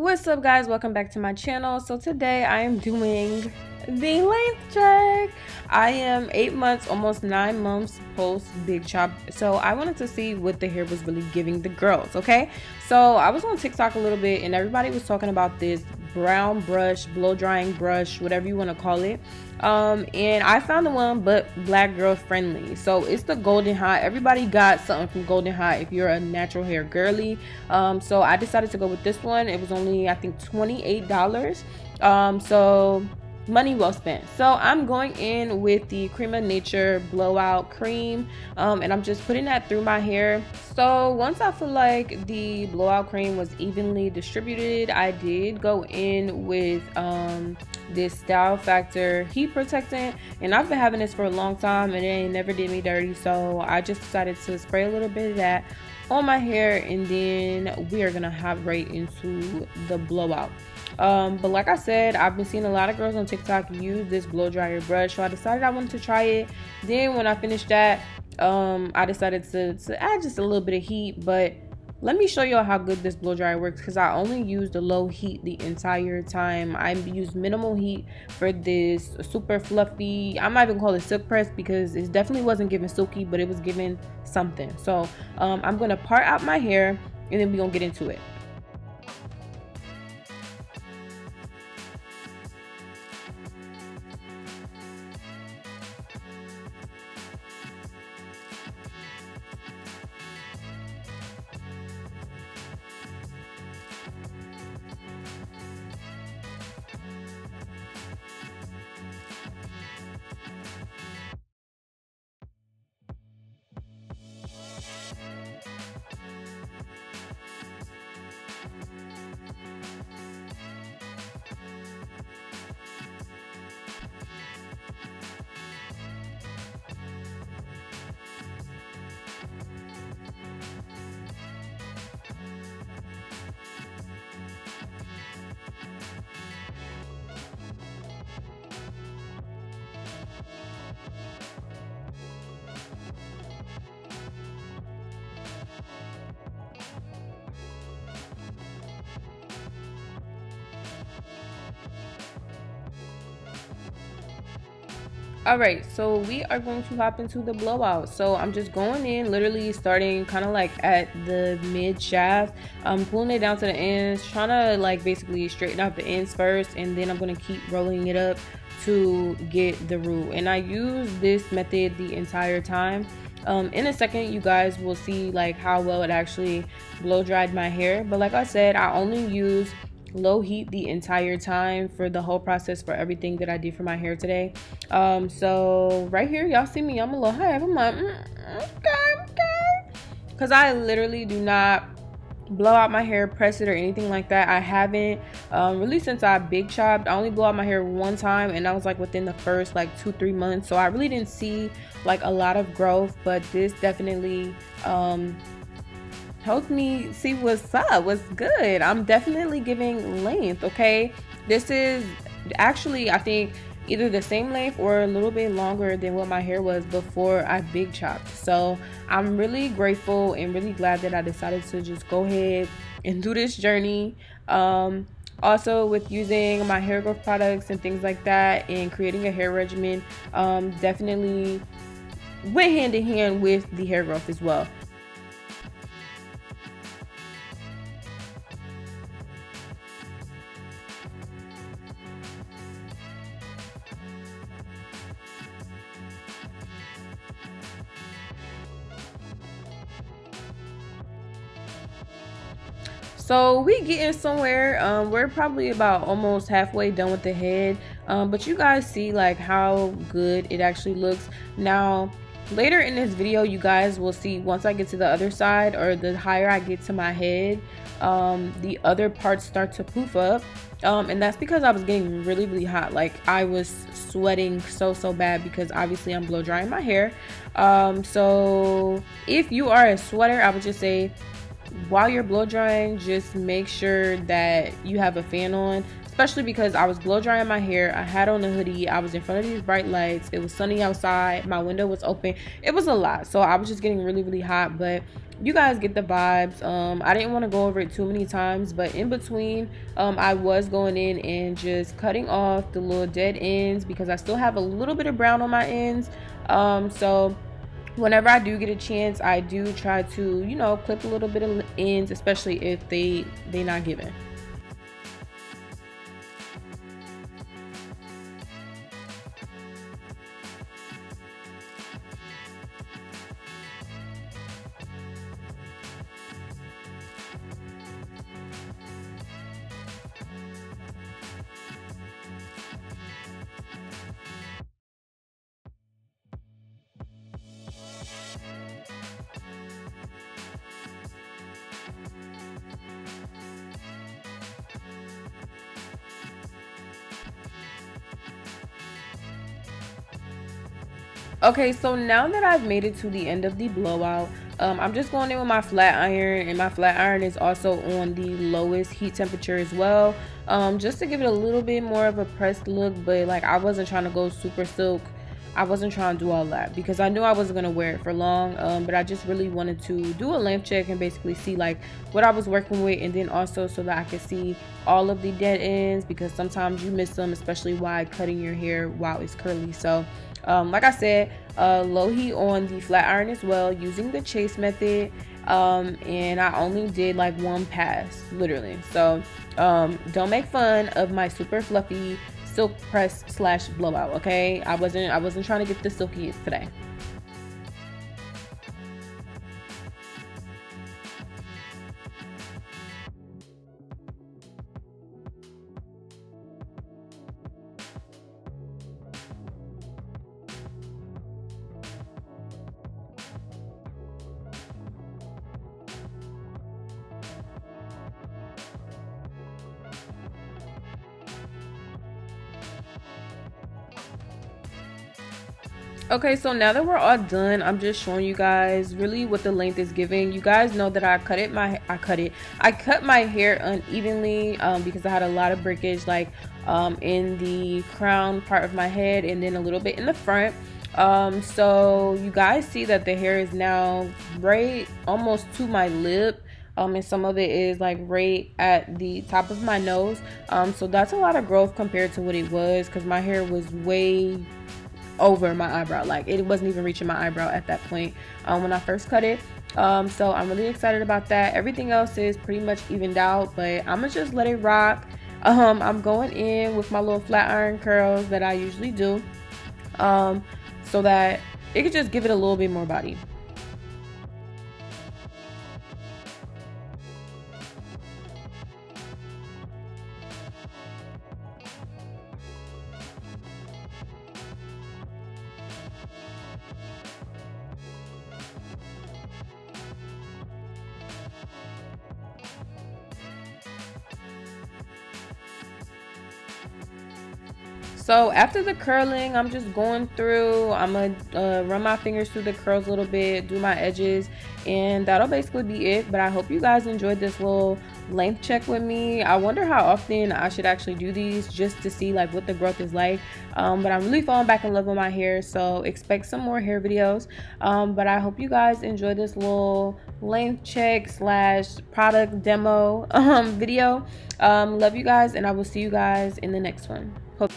What's up, guys? Welcome back to my channel. So today I am doing the length check. I am 8 months, almost 9 months post big chop, so I wanted to see what the hair was really giving the girls. Okay, so I was on TikTok a little bit and everybody was talking about this brown brush, blow drying brush, whatever you want to call it. And I found the one but black girl friendly, so it's the Golden Hot. Everybody got something from Golden Hot if you're a natural hair girly. So I decided to go with this one. It was only, I think, $28. So money well spent. So I'm going in with the Cream of Nature blowout cream, and I'm just putting that through my hair. So once I feel like the blowout cream was evenly distributed, I did go in with this Style Factor heat protectant, and I've been having this for a long time and it never did me dirty, so I just decided to spray a little bit of that on my hair, and then we are gonna hop right into the blowout. But like I said, I've been seeing a lot of girls on TikTok use this blow dryer brush, so I decided I wanted to try it. Then when I finished that, I decided to add just a little bit of heat. But let me show y'all how good this blow dryer works, because I only used the low heat the entire time. I used minimal heat for this super fluffy, I'm not even call it silk press because it definitely wasn't giving silky, but it was giving something. So I'm gonna part out my hair and then we're gonna get into it. Alright, so we are going to hop into the blowout. So I'm just going in, literally starting kind of like at the mid shaft. I'm pulling it down to the ends, trying to like basically straighten out the ends first, and then I'm going to keep rolling it up to get the root. And I use this method the entire time. In a second you guys will see like how well it actually blow dried my hair, but like I said, I only use low heat the entire time for the whole process for everything that I did for my hair today. So right here y'all see me, I'm a little high. I'm like okay, because I literally do not blow out my hair, press it, or anything like that. I haven't really since I big chopped. I only blow out my hair one time, and that was like within the first like 2-3 months, so I really didn't see like a lot of growth. But this definitely helped me see what's up, what's good. I'm definitely giving length. Okay, this is actually, I think, either the same length or a little bit longer than what my hair was before I big chopped. So I'm really grateful and really glad that I decided to just go ahead and do this journey. Also, with using my hair growth products and things like that and creating a hair regimen, definitely went hand in hand with the hair growth as well. So we getting somewhere. We're probably about almost halfway done with the head, but you guys see like how good it actually looks. Now later in this video you guys will see, once I get to the other side, or the higher I get to my head, the other parts start to poof up, and that's because I was getting really hot. Like I was sweating so bad, because obviously I'm blow drying my hair. So if you are a sweater, I would just say while you're blow drying, just make sure that you have a fan on, especially because I was blow drying my hair. I had on a hoodie, I was in front of these bright lights, it was sunny outside, my window was open. It was a lot, so I was just getting really, really hot, but you guys get the vibes. I didn't want to go over it too many times, but in between, I was going in and just cutting off the little dead ends because I still have a little bit of brown on my ends. So whenever I do get a chance, I do try to, you know, clip a little bit of ends, especially if they not giving. Okay, so now that I've made it to the end of the blowout, I'm just going in with my flat iron, and my flat iron is also on the lowest heat temperature as well, just to give it a little bit more of a pressed look. But like, I wasn't trying to go super silk. I wasn't trying to do all that because I knew I wasn't going to wear it for long, but I just really wanted to do a length check and basically see like what I was working with, and then also so that I could see all of the dead ends, because sometimes you miss them, especially while cutting your hair while it's curly. So like I said, low heat on the flat iron as well, using the chase method, and I only did like one pass, literally. So don't make fun of my super fluffy silk press slash blowout, okay? I wasn't trying to get the silkiest today. Okay, so now that we're all done, I'm just showing you guys really what the length is giving. You guys know that I cut my hair unevenly, because I had a lot of breakage, like in the crown part of my head and then a little bit in the front. So you guys see that the hair is now right almost to my lip, and some of it is like right at the top of my nose. So that's a lot of growth compared to what it was, because my hair was way over my eyebrow. Like, it wasn't even reaching my eyebrow at that point when I first cut it. So I'm really excited about that. Everything else is pretty much evened out, but I'm gonna just let it rock. I'm going in with my little flat iron curls that I usually do, so that it could just give it a little bit more body. So after the curling, I'm just going through, I'm gonna run my fingers through the curls a little bit, do my edges, and that'll basically be it. But I hope you guys enjoyed this little length check with me. I wonder how often I should actually do these, just to see like what the growth is like. But I'm really falling back in love with my hair, so expect some more hair videos. But I hope you guys enjoy this little length check slash product demo video. Love you guys, and I will see you guys in the next one. Hope